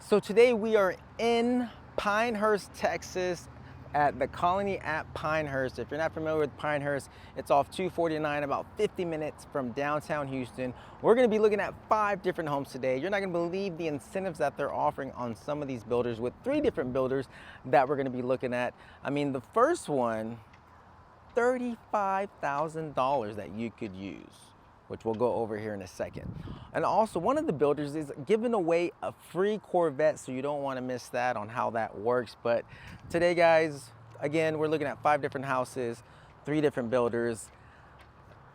So today we are in Pinehurst, Texas at the Colony at Pinehurst. If you're not familiar with Pinehurst, it's off 249, about 50 minutes from downtown Houston. We're gonna be looking at 5 different homes today. You're not gonna believe the incentives that they're offering on some of these builders with 3 different builders that we're gonna be looking at. I mean, the first one, $35,000 that you could use, which we'll go over here in a second. And also, one of the builders is giving away a free Corvette, so you don't want to miss that on how that works. But today, guys, again, we're looking at 5 different houses, 3 different builders.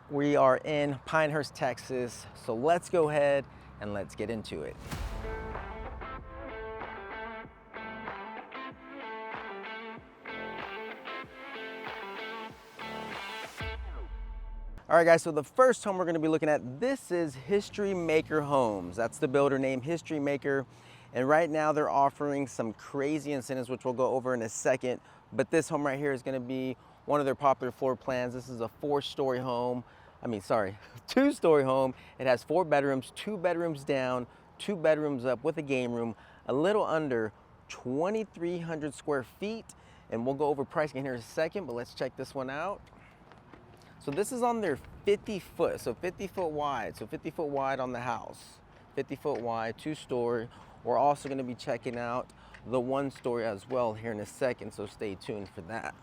We are in Pinehurst, Texas, so let's go ahead and let's get into it. All right, guys, so the first home we're gonna be looking at, this is HistoryMaker Homes. That's the builder name, HistoryMaker. And right now they're offering some crazy incentives, which we'll go over in a second. But this home right here is gonna be one of their popular floor plans. This is a 2-story home. It has 4 bedrooms, 2 bedrooms down, 2 bedrooms up with a game room, a little under 2,300 square feet. And we'll go over pricing in here in a second, but let's check this one out. So this is on their 50 foot, so 50 foot wide. So 50 foot wide on the house, 50 foot wide, 2-story. We're also gonna be checking out the 1-story as well here in a second, so stay tuned for that.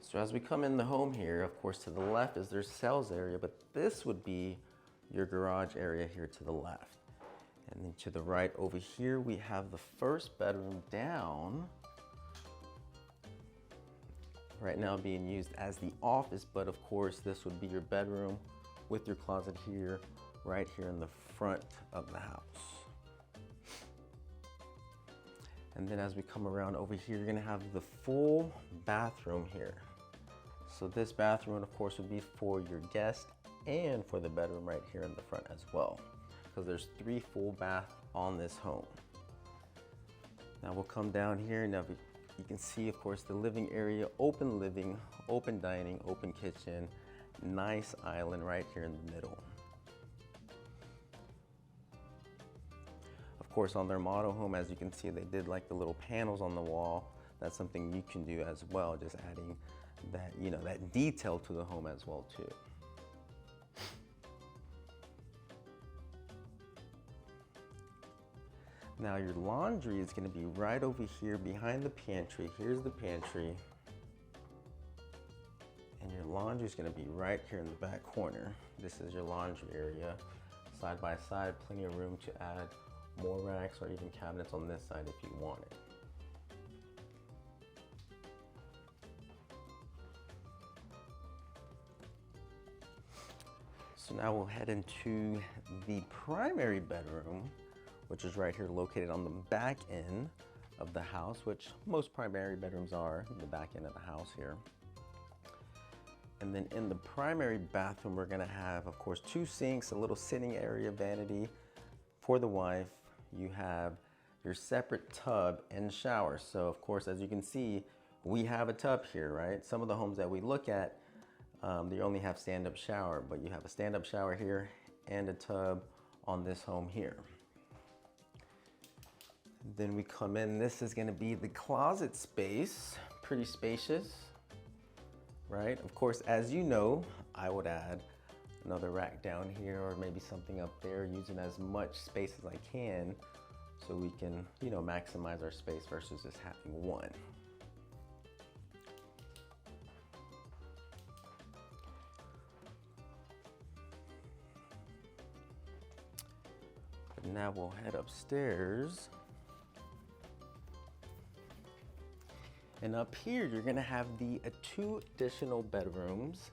So as we come in the home here, of course, to the left is their sales area, but this would be your garage area here to the left. And then to the right over here, we have the first bedroom down. Right now being used as the office, but of course this would be your bedroom with your closet here, right here in the front of the house. And then as we come around over here, you're gonna have the full bathroom here. So this bathroom, of course, would be for your guest and for the bedroom right here in the front as well, because there's 3 full baths on this home. Now we'll come down here. Now you can see, of course, the living area, open living, open dining, open kitchen, nice island right here in the middle. Of course, on their model home, as you can see, they did like the little panels on the wall. That's something you can do as well, just adding that, you know, that detail to the home as well too. Now your laundry is gonna be right over here behind the pantry. Here's the pantry. And your laundry is gonna be right here in the back corner. This is your laundry area. Side by side, plenty of room to add more racks or even cabinets on this side if you want it. So now we'll head into the primary bedroom, which is right here located on the back end of the house, which most primary bedrooms are in the back end of the house here. And then in the primary bathroom, we're gonna have, of course, 2 sinks, a little sitting area, vanity for the wife. You have your separate tub and shower. So of course, as you can see, we have a tub here, right? Some of the homes that we look at, they only have stand-up shower, but you have a stand-up shower here and a tub on this home here. Then we come in, this is gonna be the closet space, pretty spacious, right? Of course, as you know, I would add another rack down here or maybe something up there, using as much space as I can so we can, you know, maximize our space versus just having one. But now we'll head upstairs. And up here, you're gonna have the 2 additional bedrooms,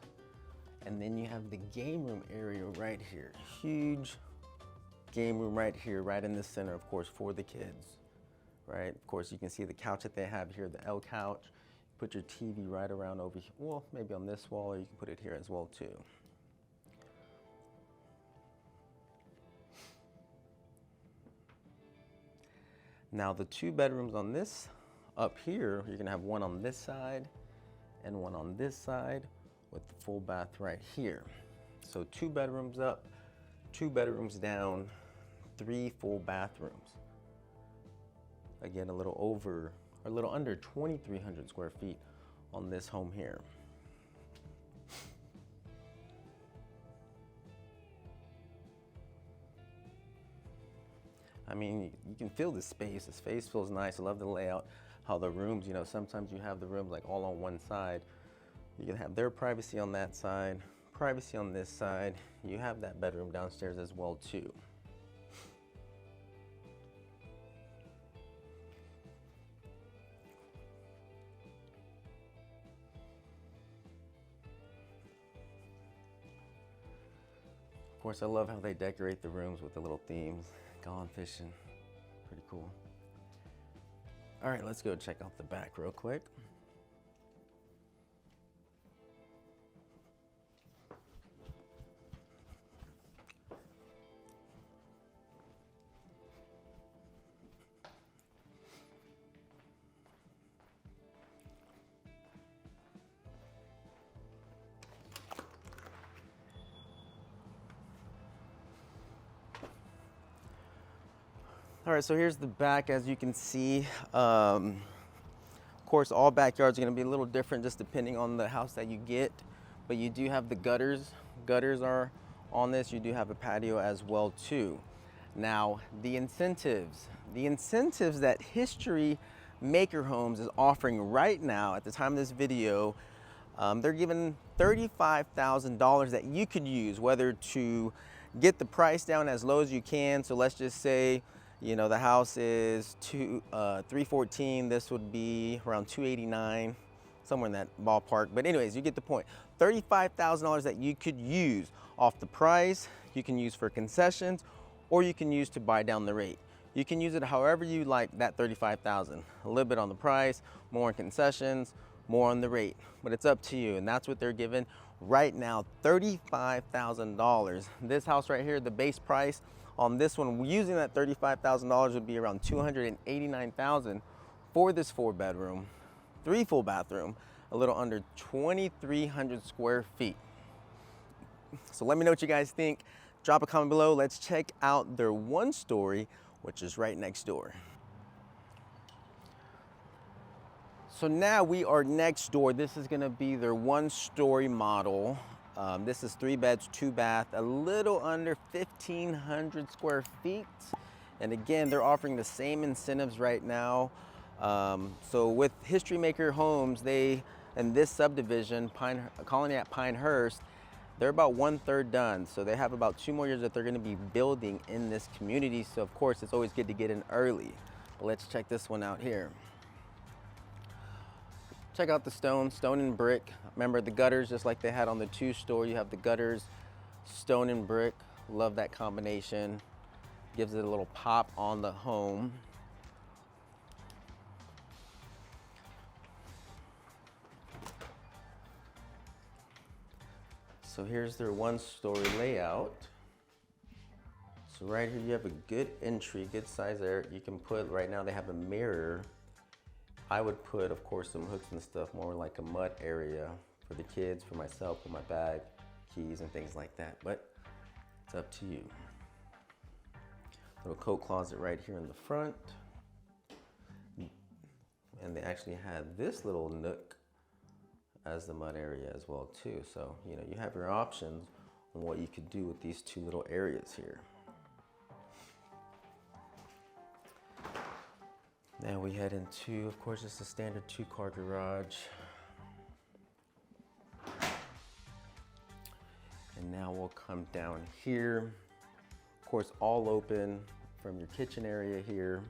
and then you have the game room area right here. Huge game room right here, right in the center, of course, for the kids, right? Of course, you can see the couch that they have here, the L couch. Put your TV right around over here, well, maybe on this wall, or you can put it here as well too. Now the 2 bedrooms on this up here, you're gonna have one on this side and one on this side with the full bath right here. So 2 bedrooms up, 2 bedrooms down, 3 full bathrooms. Again, a little under 2,300 square feet on this home here. I mean, you can feel the space. The space feels nice. I love the layout, how the rooms, you know, sometimes you have the rooms like all on one side. You can have their privacy on that side, privacy on this side. You have that bedroom downstairs as well too. Of course, I love how they decorate the rooms with the little themes. Gone fishing, pretty cool. All right, let's go check out the back real quick. All right, so here's the back. As you can see, of course, all backyards are gonna be a little different just depending on the house that you get, but you do have the gutters. Gutters are on this. You do have a patio as well too. Now, the incentives that HistoryMaker Homes is offering right now at the time of this video, they're giving $35,000 that you could use, whether to get the price down as low as you can. So let's just say, you know, the house is $314. This would be around $289, somewhere in that ballpark. But anyways, you get the point. $35,000 that you could use off the price. You can use for concessions, or you can use to buy down the rate. You can use it however you like that $35,000. A little bit on the price, more in concessions, more on the rate. But it's up to you, and that's what they're giving right now, $35,000. This house right here, the base price on this one, using that $35,000 would be around $289,000 for this 4-bedroom, 3 full bathroom, a little under 2,300 square feet. So let me know what you guys think. Drop a comment below. Let's check out their 1-story, which is right next door. So now we are next door. This is gonna be their 1-story model. This is 3 beds, 2 bath, a little under 1,500 square feet. And again, they're offering the same incentives right now. So with HistoryMaker Homes, they, in this subdivision, Colony at Pinehurst, they're about 1/3 done. So they have about 2 more years that they're gonna be building in this community. So of course, it's always good to get in early. But let's check this one out here. Check out the stone and brick. Remember the gutters, just like they had on the 2-story, you have the gutters, stone and brick. Love that combination. Gives it a little pop on the home. So here's their 1-story layout. So right here you have a good entry, good size there. You can put, right now they have a mirror. I would put, of course, some hooks and stuff, more like a mud area for the kids, for myself, for my bag, keys, and things like that. But it's up to you. Little coat closet right here in the front. And they actually had this little nook as the mud area as well too. So, you know, you have your options on what you could do with these 2 little areas here. Now we head into, of course, it's a standard 2-car garage. And now we'll come down here. Of course, all open from your kitchen area here.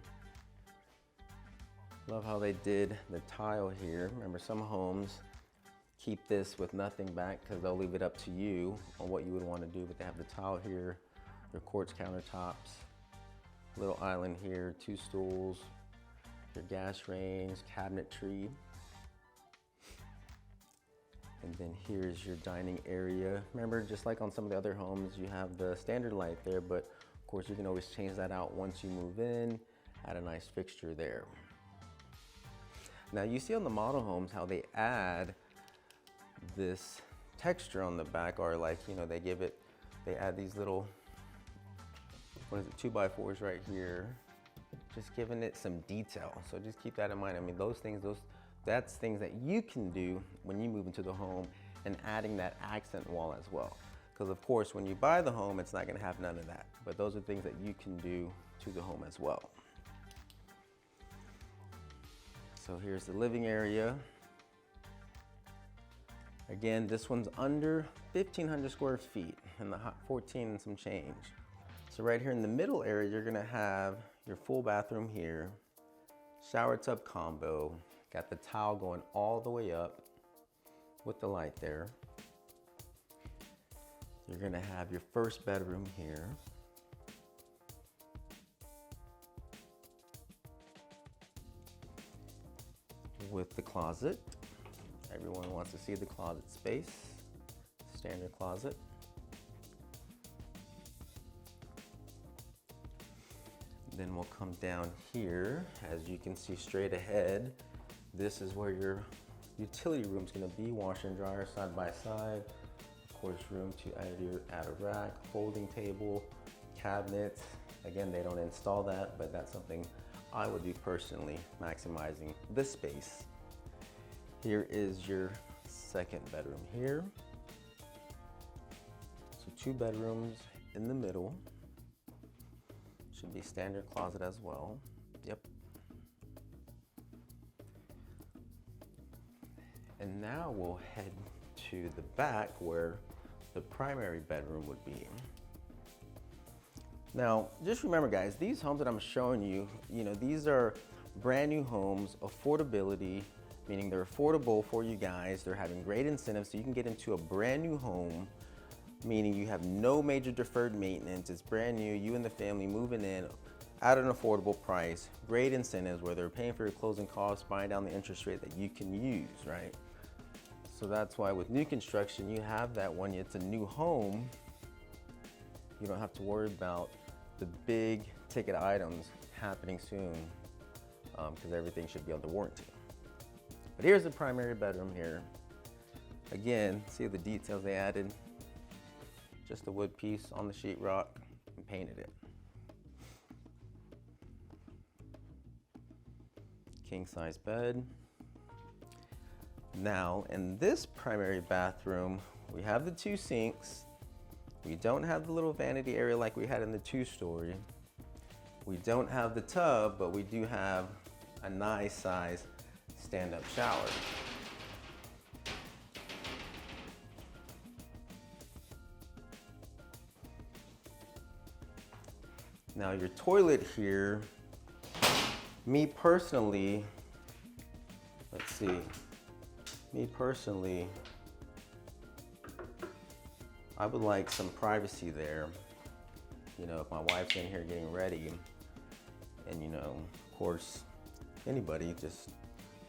Love how they did the tile here. Remember, some homes keep this with nothing back because they'll leave it up to you on what you would want to do, but they have the tile here, your quartz countertops, little island here, 2 stools, your gas range, cabinetry. And then here's your dining area. Remember, just like on some of the other homes, you have the standard light there, but of course you can always change that out once you move in, add a nice fixture there. Now you see on the model homes how they add this texture on the back, or like, you know, they add these little, what is it, 2x4s right here, just giving it some detail. So just keep that in mind. I mean, that's things that you can do when you move into the home, and adding that accent wall as well. Because of course, when you buy the home, it's not gonna have none of that. But those are things that you can do to the home as well. So here's the living area. Again, this one's under 1,500 square feet and the 14 and some change. So right here in the middle area, you're gonna have your full bathroom here, shower tub combo, got the tile going all the way up with the light there. You're gonna have your first bedroom here. With the closet. Everyone wants to see the closet space. Standard closet. Then we'll come down here. As you can see straight ahead, this is where your utility room is going to be. Washer and dryer side by side. Of course, room to add a rack, folding table, cabinets. Again, they don't install that, but that's something I would do personally, maximizing the space. Here is your second bedroom here. So 2 bedrooms in the middle. Should be standard closet as well. Yep. And now we'll head to the back where the primary bedroom would be. Now, just remember guys, these homes that I'm showing you, these are brand new homes, affordability, meaning they're affordable for you guys. They're having great incentives so you can get into a brand new home, meaning you have no major deferred maintenance. It's brand new, you and the family moving in at an affordable price, great incentives where they're paying for your closing costs, buying down the interest rate that you can use, right? So that's why with new construction, you have that when it's a new home, you don't have to worry about the big ticket items happening soon because everything should be under warranty. But here's the primary bedroom here. Again, see the details they added. Just a wood piece on the sheetrock and painted it. King size bed. Now, in this primary bathroom, we have the 2 sinks. We don't have the little vanity area like we had in the 2-story. We don't have the tub, but we do have a nice size stand-up shower. Now your toilet here, me personally, I would like some privacy there. If my wife's in here getting ready, and of course, anybody just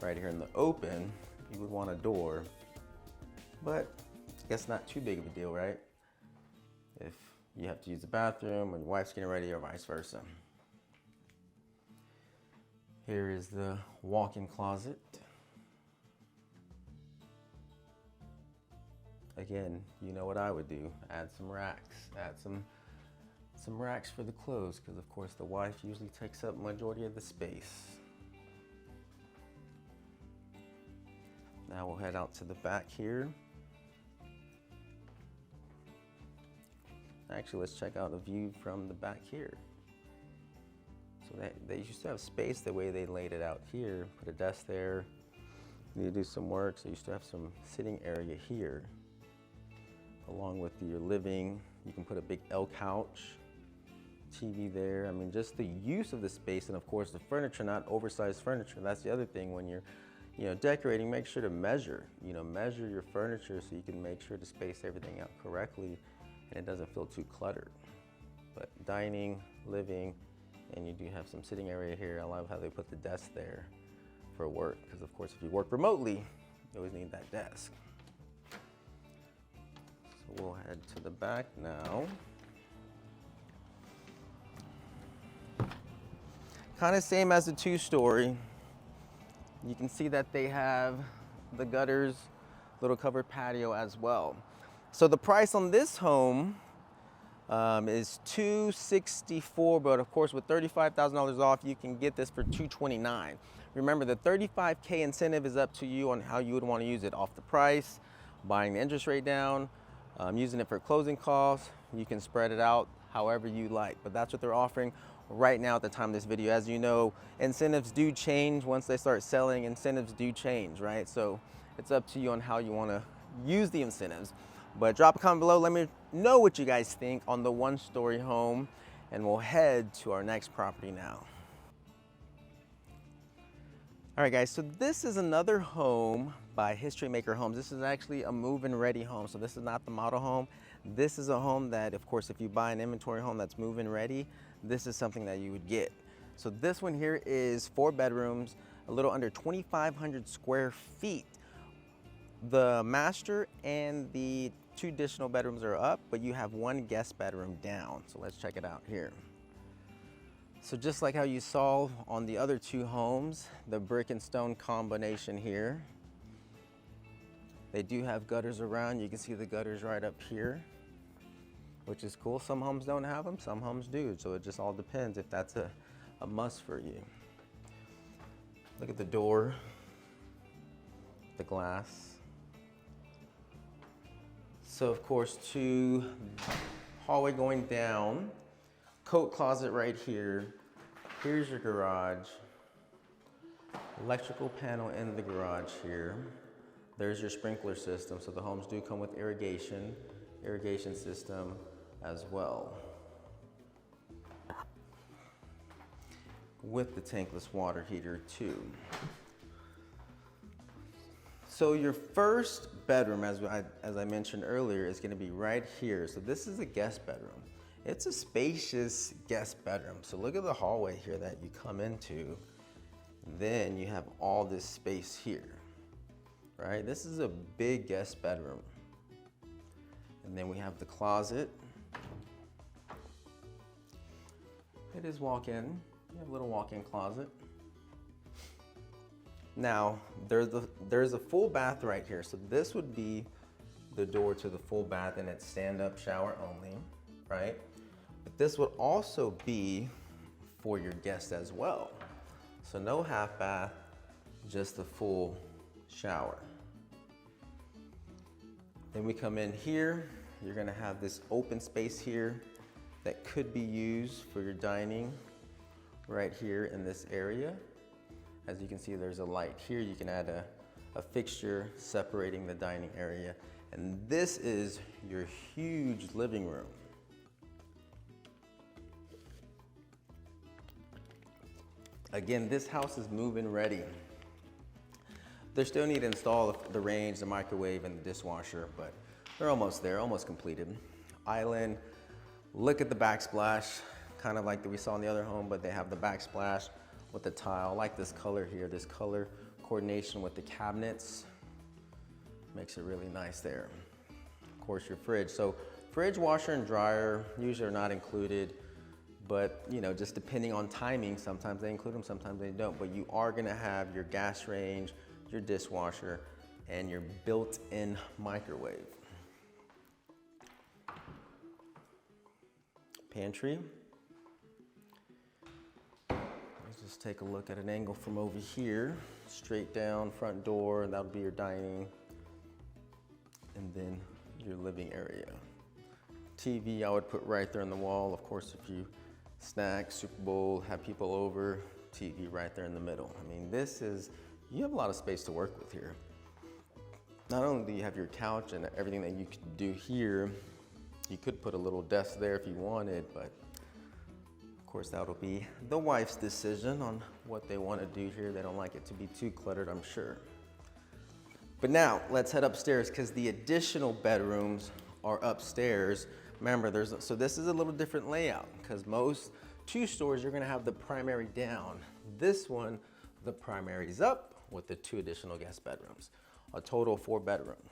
right here in the open, you would want a door, but I guess not too big of a deal, right? If you have to use the bathroom or your wife's getting ready or vice versa. Here is the walk-in closet. Again, you know what I would do, add some racks, add some racks for the clothes, because of course the wife usually takes up majority of the space. Now we'll head out to the back here. Actually, let's check out a view from the back here. So they used to have space the way they laid it out here. Put a desk there. You need to do some work, so you used to have some sitting area here. Along with your living, you can put a big L couch, TV there. I mean, just the use of the space, and of course the furniture, not oversized furniture. That's the other thing when you're decorating, make sure to measure your furniture so you can make sure to space everything out correctly and it doesn't feel too cluttered. But dining, living, and you do have some sitting area here. I love how they put the desk there for work, because of course if you work remotely, you always need that desk. So we'll head to the back now. Kind of same as the 2-story. You can see that they have the gutters little covered patio as well. So the price on this home is $264, but of course with $35,000 off, you can get this for $229. Remember, the $35K incentive is up to you on how you would want to use it, off the price, buying the interest rate down, using it for closing costs. You can spread it out however you like, but that's what they're offering right now at the time of this video. As you know, incentives do change once they start selling. Incentives do change, right? So it's up to you on how you want to use the incentives. But drop a comment below, let me know what you guys think on the one-story home, and we'll head to our next property now. All right guys, so this is another home by HistoryMaker Homes. This is actually a move-in ready home. So this is not the model home. This is a home that, of course, if you buy an inventory home that's move-in ready, this is something that you would get. So this one here is 4 bedrooms, a little under 2,500 square feet. The master and the 2 additional bedrooms are up, but you have 1 guest bedroom down. So let's check it out here. So just like how you saw on the other 2 homes, the brick and stone combination here. They do have gutters around. You can see the gutters right up here, which is cool. Some homes don't have them, some homes do. So it just all depends if that's a must for you. Look at the door, the glass. So of course, to hallway going down, coat closet right here. Here's your garage. Electrical panel in the garage here. There's your sprinkler system. So the homes do come with irrigation system as well, with the tankless water heater too. So your first bedroom, as I mentioned earlier, is going to be right here. So this is a guest bedroom. It's a spacious guest bedroom. So look at the hallway here that you come into. Then you have all this space here, right? This is a big guest bedroom. And then we have the closet. It is walk-in. You have a little walk-in closet. Now, there's a full bath right here. So this would be the door to the full bath, and it's stand-up shower only, right? But this would also be for your guests as well. So no half bath, just the full shower. Then we come in here. You're gonna have this open space here that could be used for your dining right here in this area. As you can see, there's a light here. You can add a fixture separating the dining area. And this is your huge living room. Again, this house is move-in ready. They still need to install the range, the microwave, and the dishwasher, but they're almost there, almost completed. Island, look at the backsplash, kind of like that we saw in the other home, but they have the backsplash with the tile. I like this color here, this color coordination with the cabinets. Makes it really nice there. Of course, your fridge. So fridge, washer, and dryer usually are not included, but you know, just depending on timing, sometimes they include them, sometimes they don't. But you are gonna have your gas range, your dishwasher, and your built-in microwave. Pantry. Let's just take a look at an angle from over here. Straight down, front door, that'll be your dining. And then your living area. TV, I would put right there on the wall. Of course, if you snack, Super Bowl, have people over, TV right there in the middle. I mean, you have a lot of space to work with here. Not only do you have your couch and everything that you could do here, you could put a little desk there if you wanted, but of course that'll be the wife's decision on what they want to do here. They don't like it to be too cluttered, I'm sure. But now let's head upstairs because the additional bedrooms are upstairs. Remember, so this is a little different layout because most 2 stories you're going to have the primary down. This one, the primary is up with the 2 additional guest bedrooms, a total of 4 bedrooms.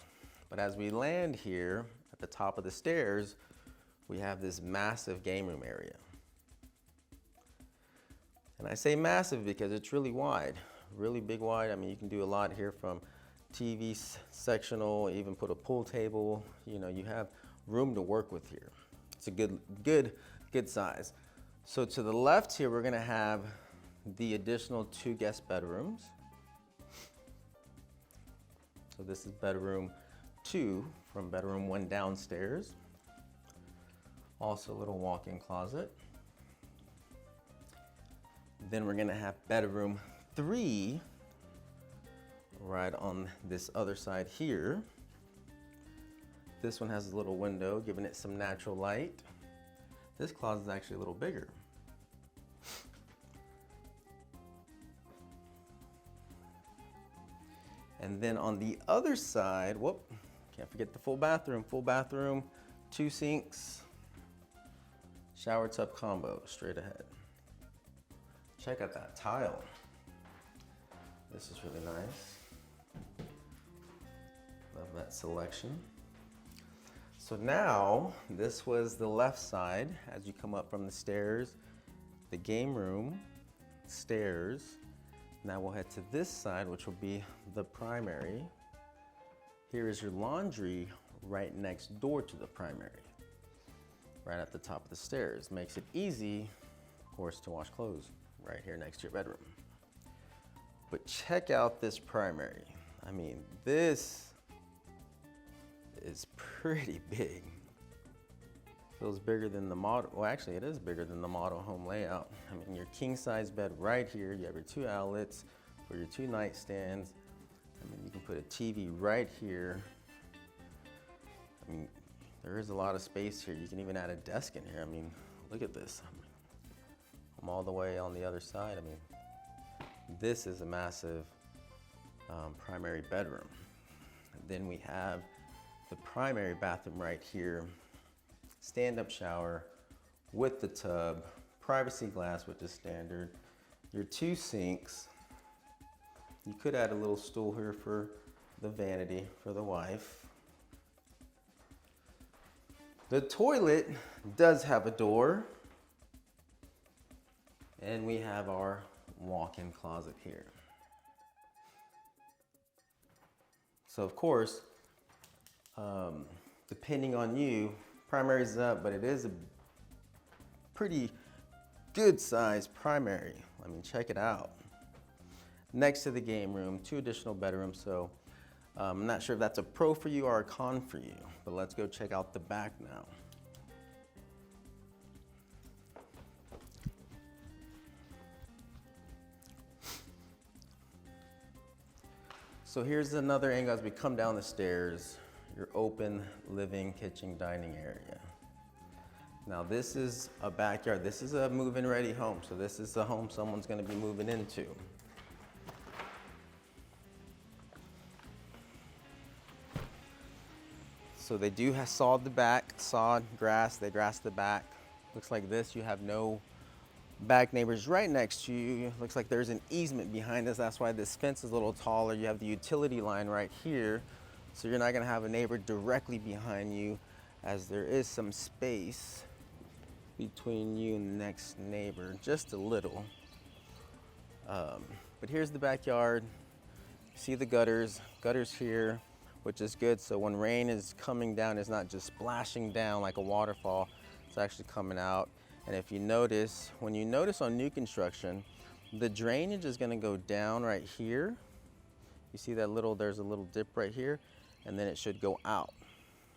But as we land here at the top of the stairs, we have this massive game room area. And I say massive because it's really wide, really big wide. I mean, you can do a lot here from TV sectional, even put a pool table. You know, you have room to work with here. It's a good size. So to the left here, we're gonna have the additional 2 guest bedrooms. So this is bedroom 2 from bedroom 1 downstairs. Also a little walk-in closet. Then we're gonna have bedroom 3 right on this other side here. This one has a little window, giving it some natural light. This closet is actually a little bigger. And then on the other side, whoop, can't forget the full bathroom, 2 sinks, shower tub combo, straight ahead. Check out that tile. This is really nice. Love that selection. So now, this was the left side as you come up from the stairs, the game room, stairs. Now we'll head to this side, which will be the primary. Here is your laundry right next door to the primary, right at the top of the stairs. Makes it easy, of course, to wash clothes right here next to your bedroom. But check out this primary. I mean, this is pretty big. Feels bigger than the model, well actually it is bigger than the model home layout. I mean, your king size bed right here, you have your 2 outlets for your 2 nightstands. I mean, you can put a TV right here. I mean, there is a lot of space here. You can even add a desk in here. I mean, look at this. I'm all the way on the other side. I mean, this is a massive primary bedroom. And then we have the primary bathroom right here. Stand-up shower with the tub, privacy glass, which is standard. Your 2 sinks. You could add a little stool here for the vanity for the wife. The toilet does have a door. And we have our walk-in closet here. So of course, depending on you, primary's up, but it is a pretty good size primary. I mean, check it out. Next to the game room, 2 additional bedrooms. So I'm not sure if that's a pro for you or a con for you, but let's go check out the back now. So here's another angle as we come down the stairs, your open living, kitchen, dining area. Now this is a backyard. This is a move-in ready home. So this is the home someone's gonna be moving into. So they do have sawed the back, grass, they grassed the back. Looks like this, you have no back neighbors right next to you. Looks like there's an easement behind us. That's why this fence is a little taller. You have the utility line right here. So you're not gonna have a neighbor directly behind you, as there is some space between you and the next neighbor, just a little. But here's the backyard. See the gutters here, which is good. So when rain is coming down, it's not just splashing down like a waterfall. It's actually coming out. And if you notice, when you notice on new construction, the drainage is gonna go down right here. You see that there's a little dip right here, and then it should go out,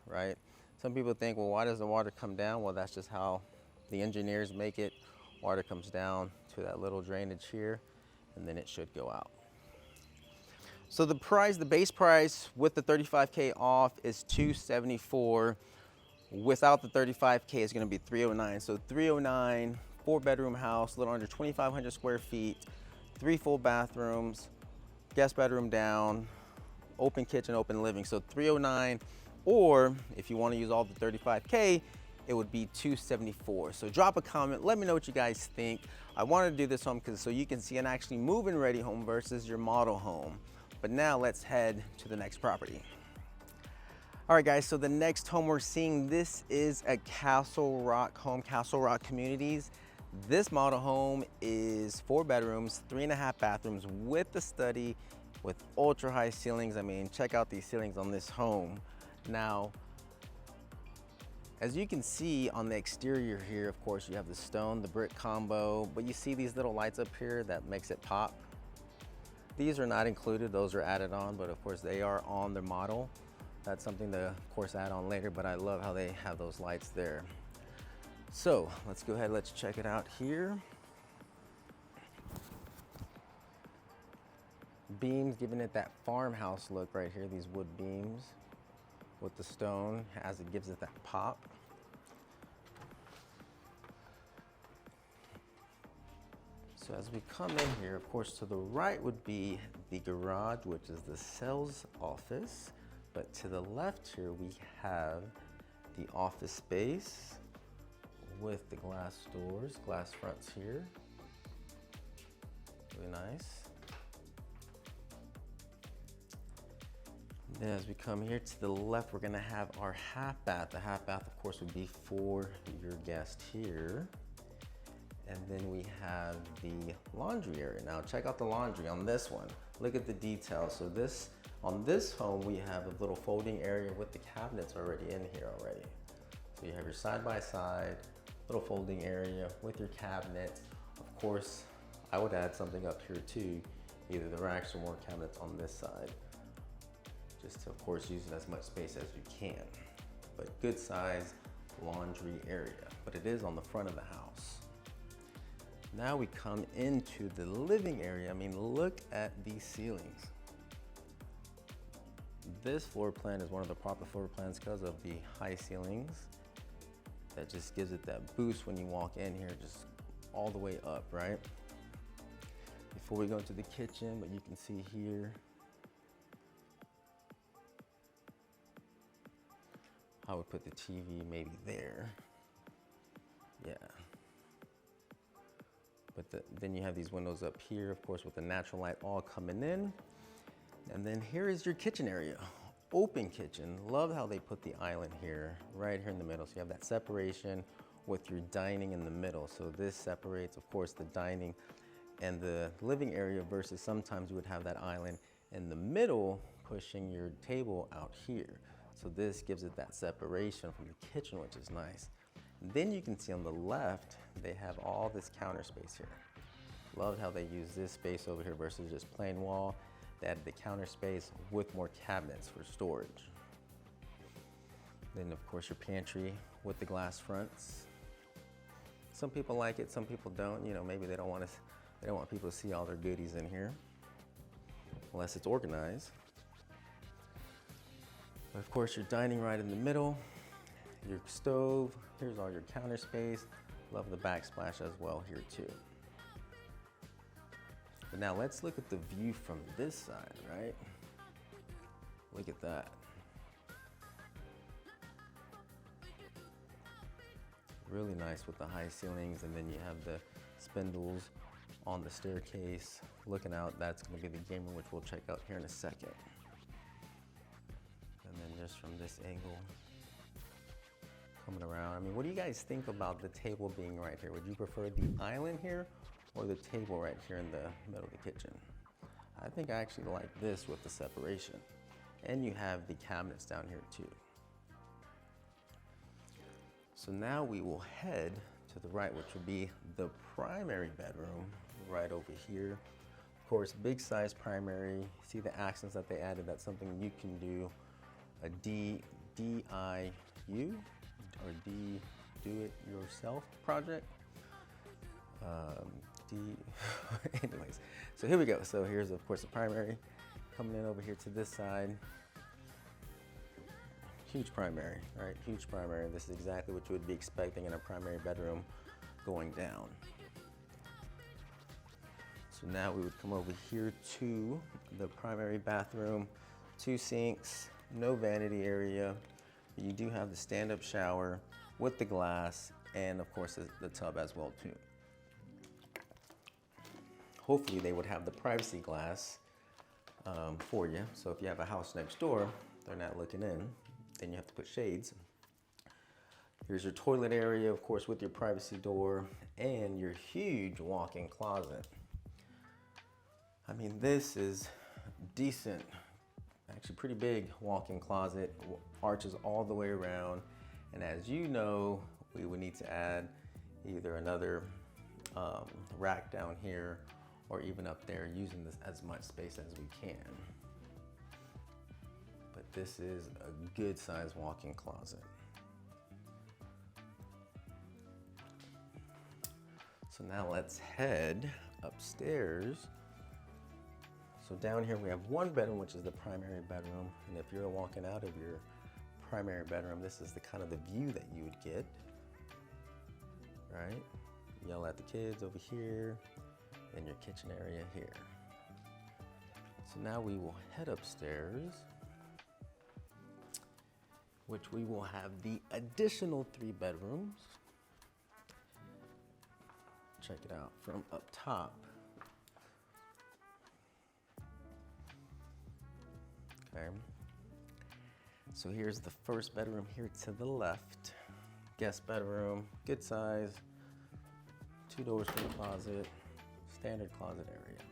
right? Some people think, well, why does the water come down? Well, that's just how the engineers make it. Water comes down to that little drainage here, and then it should go out. So the base price with the $35K off is $274. Without the $35K, it's gonna be $309. So $309, 4-bedroom house, a little under 2,500 square feet, 3 full bathrooms, guest bedroom down, open kitchen, open living. So $309, or if you wanna use all the $35K, it would be $274. So drop a comment, let me know what you guys think. I wanted to do this home so you can see an actually move-in ready home versus your model home. But now let's head to the next property. All right guys, so the next home we're seeing, this is a CastleRock home, CastleRock Communities. This model home is 4 bedrooms, 3.5 bathrooms with the study, with ultra high ceilings. I mean, check out these ceilings on this home. Now, as you can see on the exterior here, of course, you have the stone, the brick combo, but you see these little lights up here that makes it pop. These are not included, those are added on, but of course they are on the model. That's something to, of course, add on later, but I love how they have those lights there. So let's go ahead, let's check it out here. Beams, giving it that farmhouse look right here, these wood beams with the stone as it gives it that pop. So as we come in here, of course, to the right would be the garage, which is the sales office. But to the left here, we have the office space with the glass doors, glass fronts here. Really nice. Then as we come here to the left, we're gonna have our half bath. The half bath, of course, would be for your guest here. And then we have the laundry area. Now check out the laundry on this one. Look at the details. So on this home, we have a little folding area with the cabinets already in here already. So you have your side-by-side, little folding area with your cabinet. Of course, I would add something up here too, either the racks or more cabinets on this side. Just to, of course, use as much space as you can. But good size laundry area, but it is on the front of the house. Now we come into the living area. I mean, look at these ceilings. This floor plan is one of the popular floor plans because of the high ceilings. That just gives it that boost when you walk in here, just all the way up, right? Before we go into the kitchen, but you can see here, I would put the TV maybe there. Yeah. But then you have these windows up here, of course, with the natural light all coming in. And then here is your kitchen area. Open kitchen. Love how they put the island here, right here in the middle. So you have that separation with your dining in the middle. So this separates, of course, the dining and the living area versus sometimes you would have that island in the middle pushing your table out here. So this gives it that separation from the kitchen, which is nice. And then you can see on the left, they have all this counter space here. Love how they use this space over here versus just plain wall. They added the counter space with more cabinets for storage. Then of course your pantry with the glass fronts. Some people like it, some people don't. You know, maybe they don't want people to see all their goodies in here, unless it's organized. But of course, your dining right in the middle, your stove, here's all your counter space. Love the backsplash as well here too. But now let's look at the view from this side, right? Look at that. Really nice with the high ceilings, and then you have the spindles on the staircase. Looking out, that's gonna be the game room, which we'll check out here in a second. And then just from this angle, coming around. I mean, what do you guys think about the table being right here? Would you prefer the island here or the table right here in the middle of the kitchen? I think I actually like this with the separation. And you have the cabinets down here too. So now we will head to the right, which will be the primary bedroom right over here. Of course, big size primary. See the accents that they added. That's something you can do a DIU or do it yourself project. Anyways, so here we go. So here's of course the primary coming in over here to this side. Huge primary, right? Huge primary. This is exactly what you would be expecting in a primary bedroom going down. So now we would come over here to the primary bathroom, 2 sinks, no vanity area. You do have the stand-up shower with the glass and of course the tub as well too. Hopefully they would have the privacy glass for you. So if you have a house next door, they're not looking in, then you have to put shades. Here's your toilet area, of course, with your privacy door and your huge walk-in closet. I mean, this is decent, actually pretty big walk-in closet, arches all the way around. And as you know, we would need to add either another rack down here or even up there, using this as much space as we can. But this is a good size walk-in closet. So now let's head upstairs. So down here we have one bedroom, which is the primary bedroom. And if you're walking out of your primary bedroom, this is the kind of the view that you would get, right? Yell at the kids over here, and your kitchen area here. So now we will head upstairs, which we will have the additional 3 bedrooms. Check it out from up top. Okay. So here's the first bedroom here to the left. Guest bedroom, good size, 2 doors for the closet, standard closet area.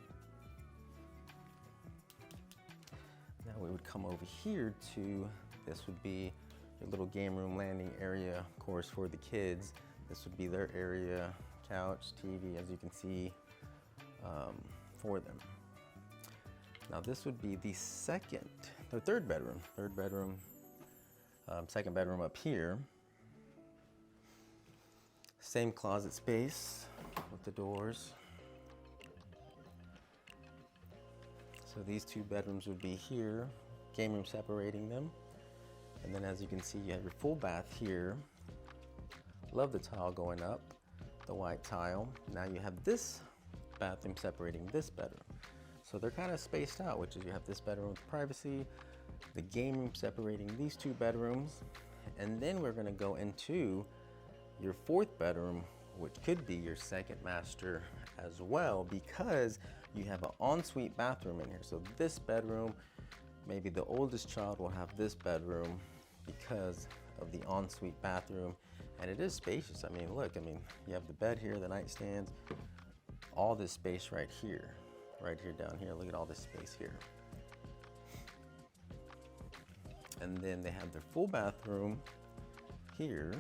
Now we would come over here to, this would be your little game room landing area, of course, for the kids. This would be their area, couch, TV, as you can see, for them. Now this would be the third bedroom, second bedroom up here. Same closet space with the doors. So these 2 bedrooms would be here, game room separating them. And then as you can see, you have your full bath here. Love the tile going up, the white tile. Now you have this bathroom separating this bedroom. So they're kind of spaced out, which is you have this bedroom with privacy, the game room separating these 2 bedrooms. And then we're gonna go into your 4th bedroom, which could be your 2nd master as well, because you have an ensuite bathroom in here. So this bedroom, maybe the oldest child will have this bedroom because of the ensuite bathroom. And it is spacious. I mean, look, you have the bed here, the nightstands, all this space right here down here. Look at all this space here. And then they have their full bathroom here.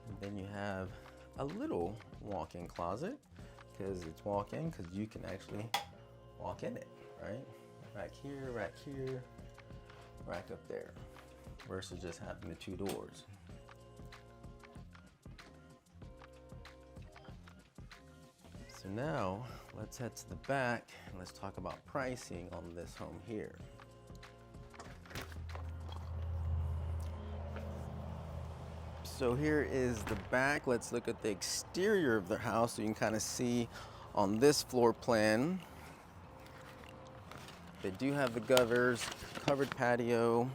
And then you have a little walk-in closet, because it's walk-in, because you can actually walk in it, right? Rack here, rack up there, versus just having the 2 doors. So now let's head to the back and let's talk about pricing on this home here. So here is the back. Let's look at the exterior of the house so you can kind of see on this floor plan. They do have the gutters, covered patio.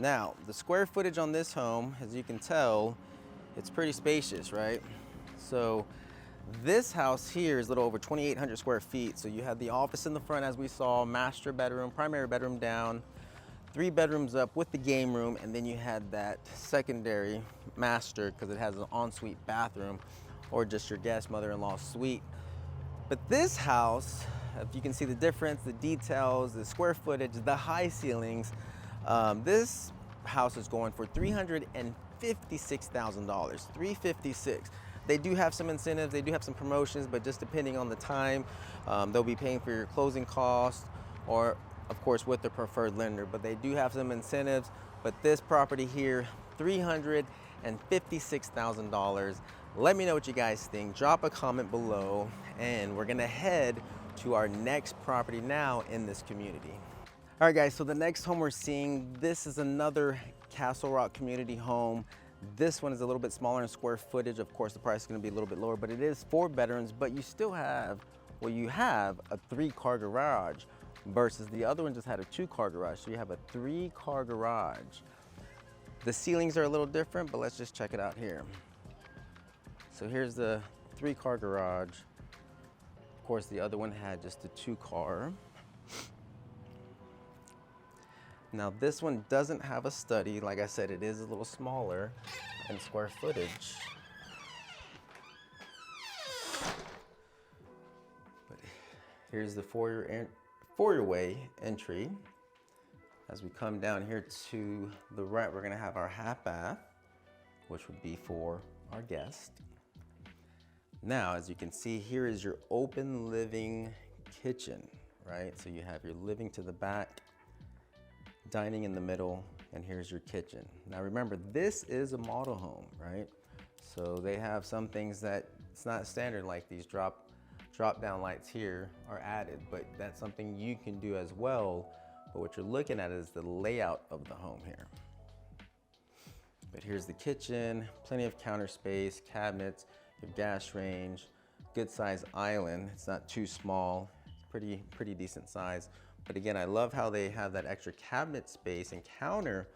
Now, the square footage on this home, as you can tell, it's pretty spacious, right? So this house here is a little over 2,800 square feet. So you have the office in the front, as we saw, master bedroom, primary bedroom down, 3 bedrooms up with the game room, and then you had that secondary master because it has an ensuite bathroom, or just your guest mother-in-law suite. But this house, if you can see the difference, the details, the square footage, the high ceilings, this house is going for $356,000, $356,000. They do have some incentives, they do have some promotions, but just depending on the time, they'll be paying for your closing costs, or of course with the preferred lender, but they do have some incentives. But this property here, $356,000. Let me know what you guys think. Drop a comment below, and we're gonna head to our next property now in this community. All right guys, so the next home we're seeing, this is another CastleRock community home. This one is a little bit smaller in square footage. Of course, the price is gonna be a little bit lower, but it is 4 bedrooms, but you still have, well, you have a 3-car garage versus the other one just had a 2-car garage. So you have a 3-car garage. The ceilings are a little different, but let's just check it out here. So here's the 3-car garage. Of course, the other one had just a 2-car. Now this one doesn't have a study. Like I said, it is a little smaller in square footage. Here's the foyer-way entry. As we come down here to the right, we're gonna have our half bath, which would be for our guest. Now, as you can see, here is your open living kitchen, right? So you have your living to the back, dining in the middle, and here's your kitchen. Now remember, this is a model home, right? So they have some things that it's not standard, like these drop down lights here are added, but that's something you can do as well. But what you're looking at is the layout of the home here. But here's the kitchen, plenty of counter space, cabinets, your gas range, good size island. It's not too small, it's pretty decent size. But again, I love how they have that extra cabinet space and counter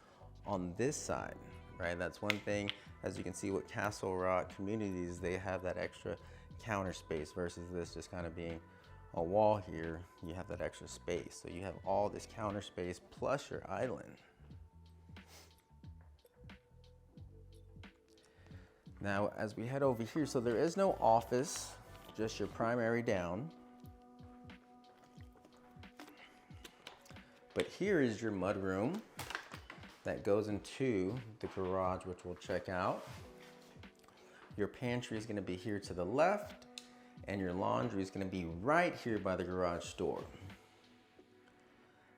on this side, right? That's one thing, as you can see with CastleRock Communities, they have that extra counter space versus this just kind of being a wall here. You have that extra space. So you have all this counter space plus your island. Now, as we head over here, so there is no office, just your primary down. But here is your mudroom that goes into the garage, which we'll check out. Your pantry is gonna be here to the left, and your laundry is gonna be right here by the garage door.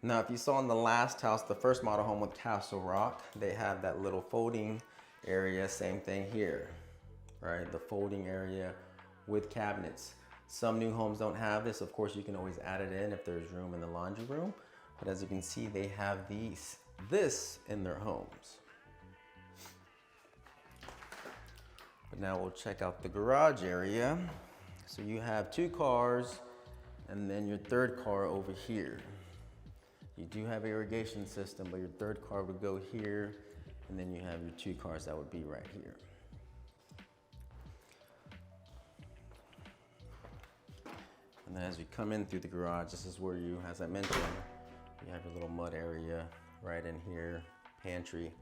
Now, if you saw in the last house, the first model home with CastleRock, they have that little folding area, same thing here, right? The folding area with cabinets. Some new homes don't have this. Of course, you can always add it in if there's room in the laundry room. But as you can see, they have this in their homes. But now we'll check out the garage area. So you have 2 cars and then your third car over here. You do have irrigation system, but your third car would go here, and then you have your 2 cars that would be right here. And then as we come in through the garage, this is where you, as I mentioned, you have your little mud area right in here, pantry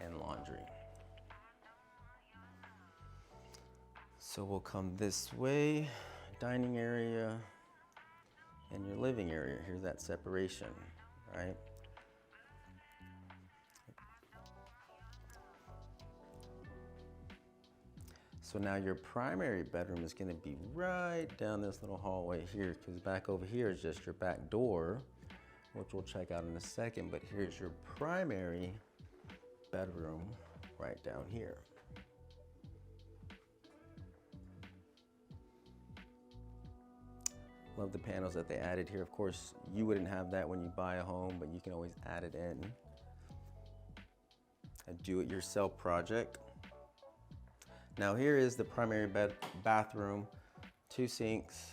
and laundry. So we'll come this way, dining area and your living area. Here's that separation, right? So now your primary bedroom is gonna be right down this little hallway here, because back over here is just your back door, which we'll check out in a second, but here's your primary bedroom right down here. Love the panels that they added here. Of course, you wouldn't have that when you buy a home, but you can always add it in. A do-it-yourself project. Now here is the primary bathroom, 2 sinks.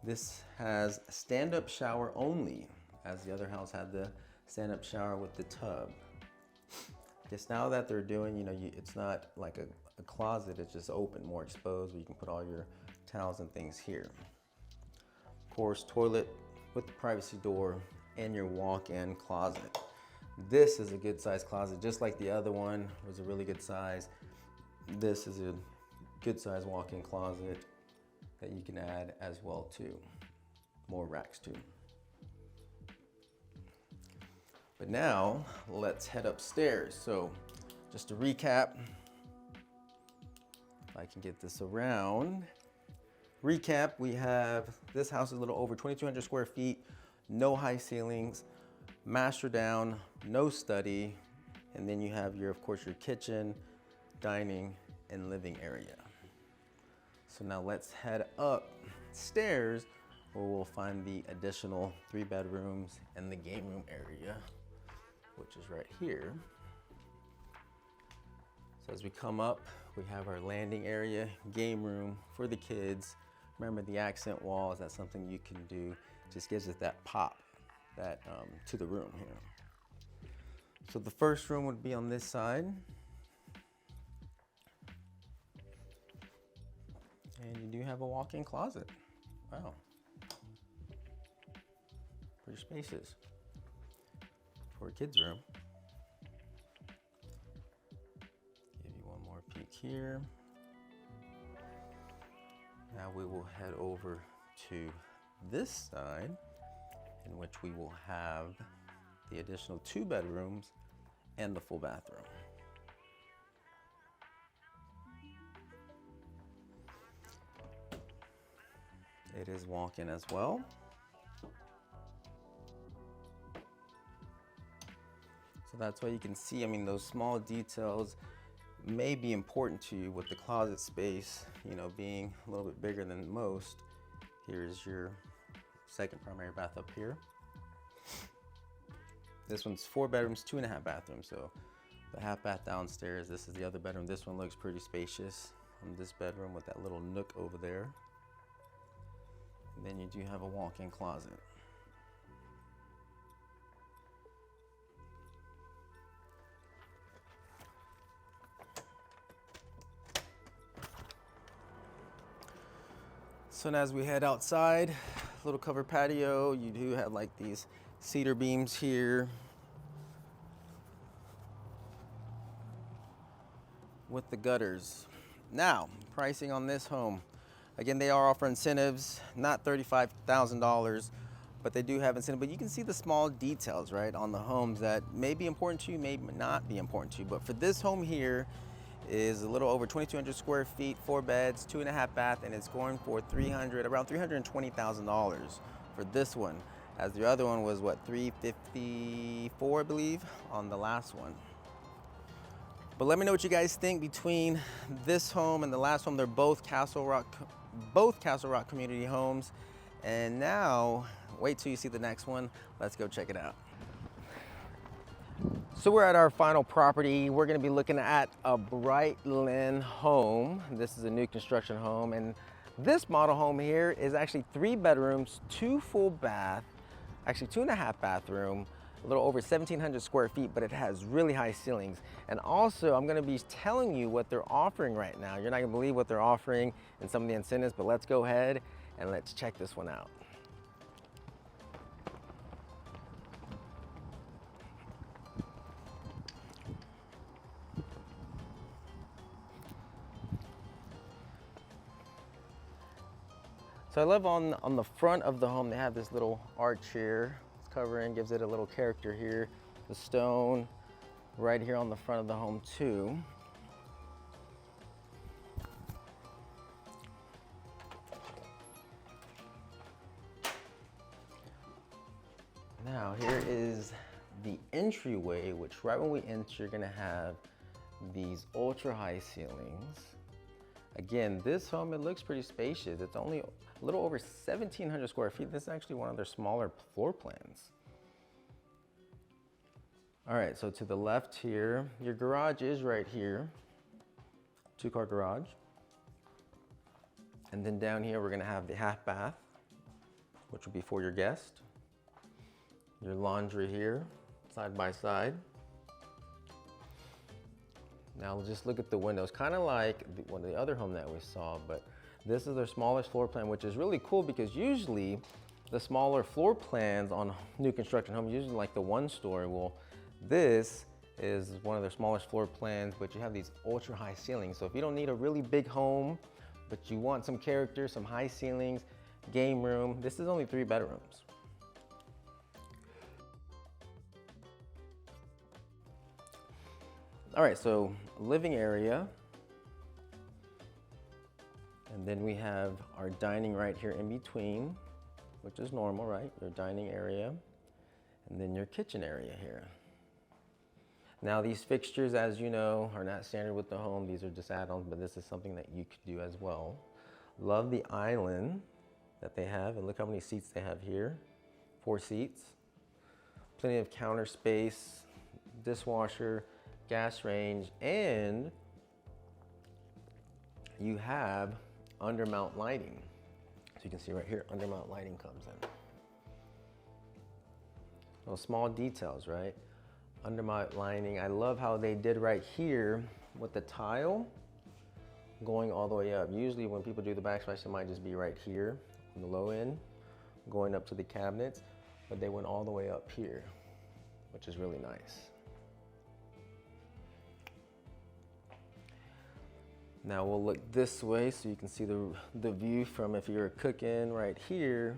This has stand-up shower only, as the other house had the stand-up shower with the tub. Just now that they're doing, it's not like a closet, it's just open, more exposed, where you can put all your towels and things here. Of course, toilet with the privacy door and your walk-in closet. This is a good size closet, just like the other one was a really good size. This is a good size walk-in closet that you can add as well too. More racks too. But now let's head upstairs. So just to recap, if I can get this around. Recap, we have, this house is a little over 2,200 square feet, no high ceilings, master down, no study, and then you have of course, your kitchen, dining, and living area. So now let's head upstairs where we'll find the additional 3 bedrooms and the game room area, which is right here. So as we come up, we have our landing area, game room for the kids. Remember the accent walls, that's something you can do. Just gives it that pop to the room here. So the first room would be on this side. And you do have a walk-in closet. Wow. Pretty spacious for a kid's room. Give you one more peek here. Now we will head over to this side, in which we will have the additional 2 bedrooms and the full bathroom. It is walk-in as well. So that's why you can see, I mean, those small details may be important to you with the closet space, you know, being a little bit bigger than most. Here's your second primary bath up here. This one's 4 bedrooms, 2.5 bathrooms. So the half bath downstairs, this is the other bedroom. This one looks pretty spacious on this bedroom with that little nook over there. And then you do have a walk-in closet. So now as we head outside, little covered patio, you do have like these cedar beams here with the gutters. Now, pricing on this home. Again, they are offering incentives, not $35,000, but they do have incentive. But you can see the small details, right, on the homes that may be important to you, may not be important to you. But for this home here, is a little over 2,200 square feet, 4 beds, 2.5 bath, and it's going for around $320,000 for this one. As the other one was what, $354, I believe, on the last one. But let me know what you guys think between this home and the last home. They're both CastleRock Community Homes. And now, wait till you see the next one. Let's go check it out. So we're at our final property. We're gonna be looking at a Brightland home. This is a new construction home, and this model home here is actually 3 bedrooms, 2 full bath, actually 2.5 bathroom, a little over 1,700 square feet, but it has really high ceilings. And also, I'm gonna be telling you what they're offering right now. You're not gonna believe what they're offering and some of the incentives, but let's go ahead and let's check this one out. So I love on the front of the home, they have this little arch here. It's covering, gives it a little character here. The stone right here on the front of the home too. Now here is the entryway, which right when we enter, you're gonna have these ultra high ceilings. Again, this home, it looks pretty spacious. It's only a little over 1,700 square feet. This is actually one of their smaller floor plans. All right, so to the left here, your garage is right here. 2-car garage. And then down here, we're gonna have the half bath, which will be for your guest. Your laundry here, side by side. Now just look at the windows, kind of like one of the other home that we saw, but this is their smallest floor plan, which is really cool because usually the smaller floor plans on new construction homes, usually like the 1-story, well, this is one of their smallest floor plans, but you have these ultra high ceilings. So if you don't need a really big home, but you want some character, some high ceilings, game room, this is only 3 bedrooms. All right, so living area. And then we have our dining right here in between, which is normal, right? Your dining area. And then your kitchen area here. Now these fixtures, as you know, are not standard with the home. These are just add-ons, but this is something that you could do as well. Love the island that they have, and look how many seats they have here. 4 seats. Plenty of counter space, dishwasher, gas range, and you have undermount lighting. So you can see right here, undermount lighting comes in. Those small details, right? Undermount lighting. I love how they did right here with the tile going all the way up. Usually when people do the backsplash, it might just be right here on the low end, going up to the cabinets, but they went all the way up here, which is really nice. Now we'll look this way so you can see the view from if you're cooking right here,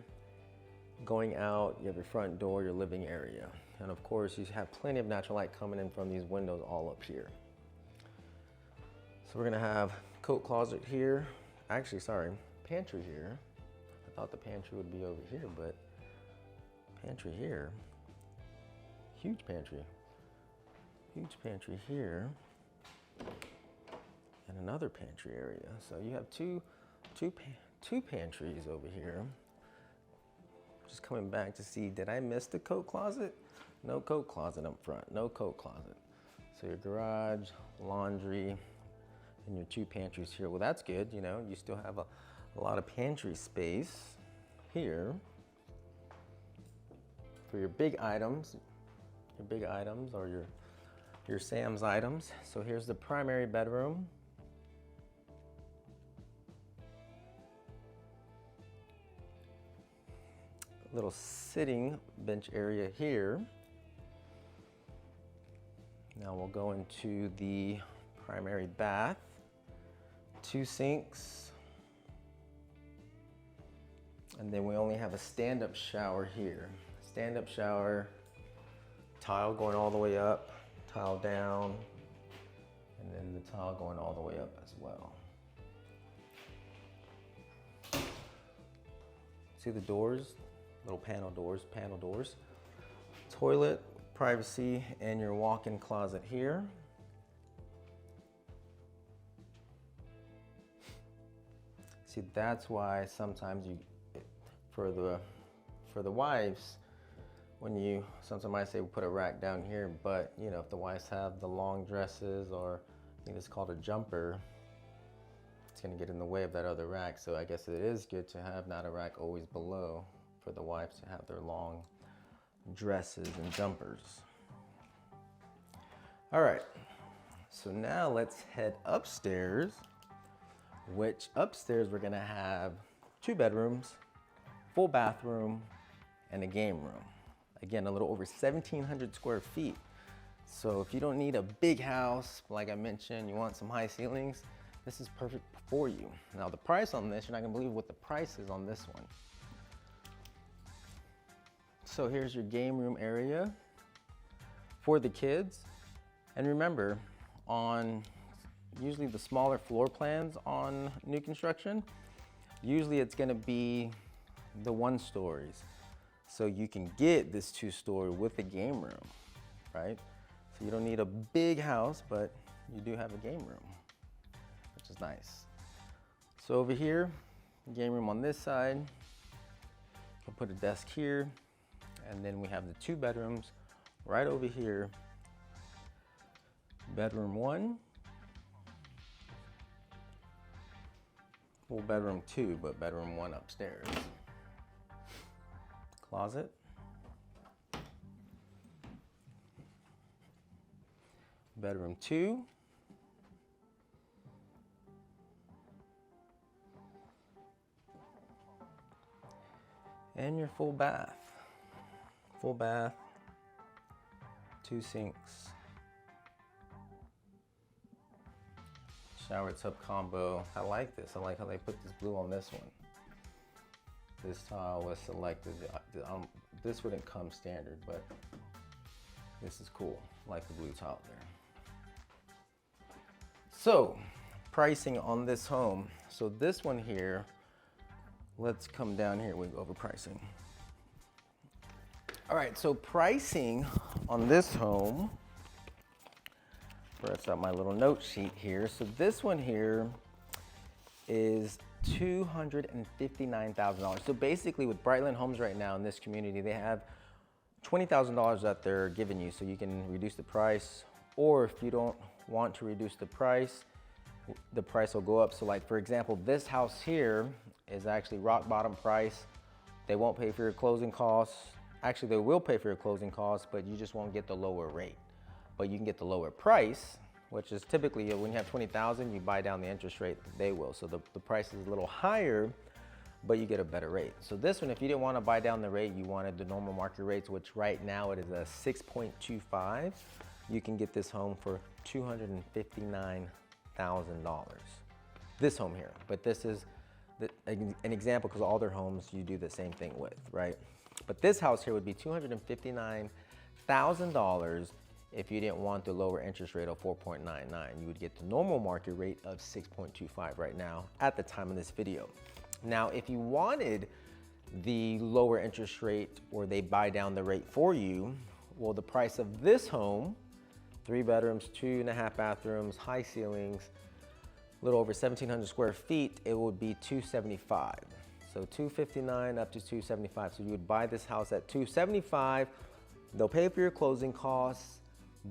going out, you have your front door, your living area. And of course, you have plenty of natural light coming in from these windows all up here. So we're gonna have coat closet here. Actually, sorry, pantry here. I thought the pantry would be over here, but pantry here. Huge pantry. Huge pantry here. And another pantry area. So you have two pantries over here. Just coming back to see, did I miss the coat closet? No coat closet up front, no coat closet. So your garage, laundry, and your 2 pantries here. Well, that's good, you know, you still have a lot of pantry space here for your big items or your Sam's items. So here's the primary bedroom. Little sitting bench area here. Now we'll go into the primary bath. 2 sinks. And then we only have a stand-up shower here. Stand-up shower, tile going all the way up, tile down, and then the tile going all the way up as well. See the doors? Little panel doors. Toilet, privacy, and your walk-in closet here. See, that's why sometimes for the wives, sometimes I say we put a rack down here, but you know, if the wives have the long dresses, or I think it's called a jumper, it's gonna get in the way of that other rack. So I guess it is good to have not a rack always below for the wives to have their long dresses and jumpers. All right, so now let's head upstairs, which upstairs we're gonna have 2 bedrooms, full bathroom, and a game room. Again, a little over 1,700 square feet. So if you don't need a big house, like I mentioned, you want some high ceilings, this is perfect for you. Now the price on this, you're not gonna believe what the price is on this one. So here's your game room area for the kids. And remember, on usually the smaller floor plans on new construction, usually it's gonna be the 1 stories. So you can get this 2-story with a game room, right? So you don't need a big house, but you do have a game room, which is nice. So over here, game room on this side, you can put a desk here, and then we have the 2 bedrooms right over here. Bedroom 1, well, bedroom 2, but bedroom 1 upstairs. Closet. Bedroom 2. And your full bath. Full bath, 2 sinks. Shower tub combo. I like this. I like how they put this blue on this one. This tile was selected. This wouldn't come standard, but this is cool. I like the blue tile there. So, pricing on this home. So this one here, let's come down here. We go over pricing. All right, so pricing on this home, where's my little note sheet here. So this one here is $259,000. So basically with Brightland Homes right now in this community, they have $20,000 that they're giving you, so you can reduce the price, or if you don't want to reduce the price will go up. So like for example, this house here is actually rock bottom price. They won't pay for your closing costs. Actually, they will pay for your closing costs, but you just won't get the lower rate. But you can get the lower price, which is typically when you have 20,000, you buy down the interest rate, they will. So the price is a little higher, but you get a better rate. So this one, if you didn't want to buy down the rate, you wanted the normal market rates, which right now it is a 6.25, you can get this home for $259,000. this home here, but this is an example because all their homes you do the same thing with, right? But this house here would be $259,000 if you didn't want the lower interest rate of 4.99. You would get the normal market rate of 6.25 right now at the time of this video. Now, if you wanted the lower interest rate or they buy down the rate for you, well, the price of this home, 3 bedrooms, 2.5 bathrooms, high ceilings, a little over 1,700 square feet, it would be $275. So $259 up to $275. So you would buy this house at $275. They'll pay for your closing costs,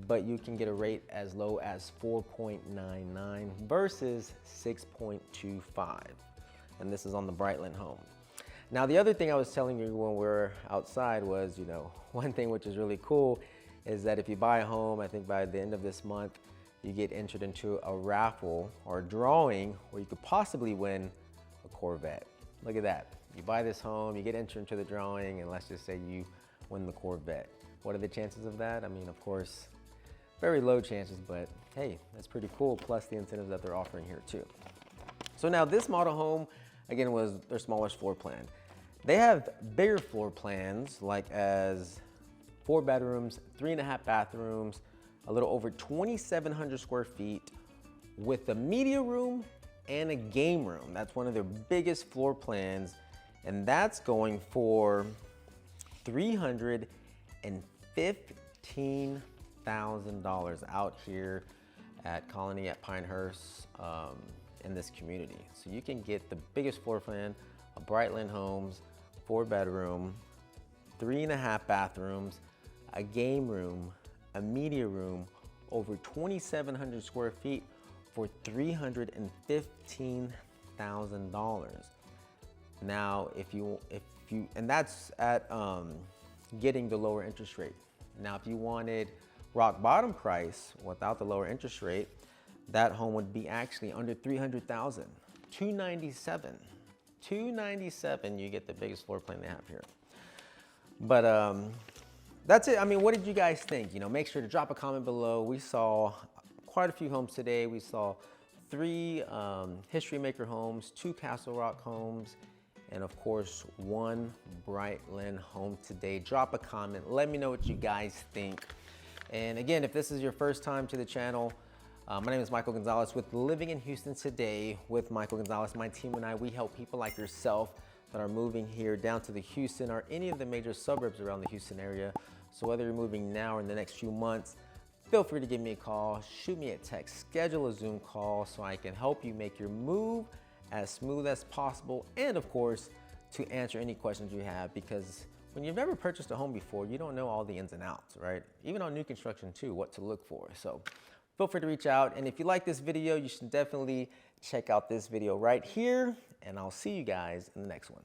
but you can get a rate as low as 4.99 versus 6.25. And this is on the Brightland Homes. Now, the other thing I was telling you when we were outside was, you know, one thing which is really cool is that if you buy a home, I think by the end of this month, you get entered into a raffle or a drawing where you could possibly win a Corvette. Look at that. You buy this home, you get entered into the drawing, and let's just say you win the Corvette. What are the chances of that? I mean, of course, very low chances, but hey, that's pretty cool, plus the incentives that they're offering here too. So now this model home, again, was their smallest floor plan. They have bigger floor plans, like as 4 bedrooms, 3.5 bathrooms, a little over 2,700 square feet with a media room and a game room. That's one of their biggest floor plans, and that's going for $315,000 out here at Colony at Pinehurst in this community. So you can get the biggest floor plan of Brightland Homes, 4 bedroom, 3.5 bathrooms, a game room, a media room, over 2,700 square feet for $315,000. Now, and that's at getting the lower interest rate. Now, if you wanted rock bottom price without the lower interest rate, that home would be actually under $300,000, $297,000. $297,000, you get the biggest floor plan they have here. But that's it. I mean, what did you guys think? You know, make sure to drop a comment below. We saw quite a few homes today. We saw 3 HistoryMaker Homes, 2 CastleRock Homes, and of course, 1 Brightland home today. Drop a comment. Let me know what you guys think. And again, if this is your first time to the channel, my name is Michael Gonzalez with Living in Houston Today with Michael Gonzalez. My team and I, we help people like yourself that are moving here down to the Houston or any of the major suburbs around the Houston area. So whether you're moving now or in the next few months, feel free to give me a call, shoot me a text, schedule a Zoom call so I can help you make your move as smooth as possible. And of course, to answer any questions you have, because when you've never purchased a home before, you don't know all the ins and outs, right? Even on new construction too, what to look for. So feel free to reach out. And if you like this video, you should definitely check out this video right here. And I'll see you guys in the next one.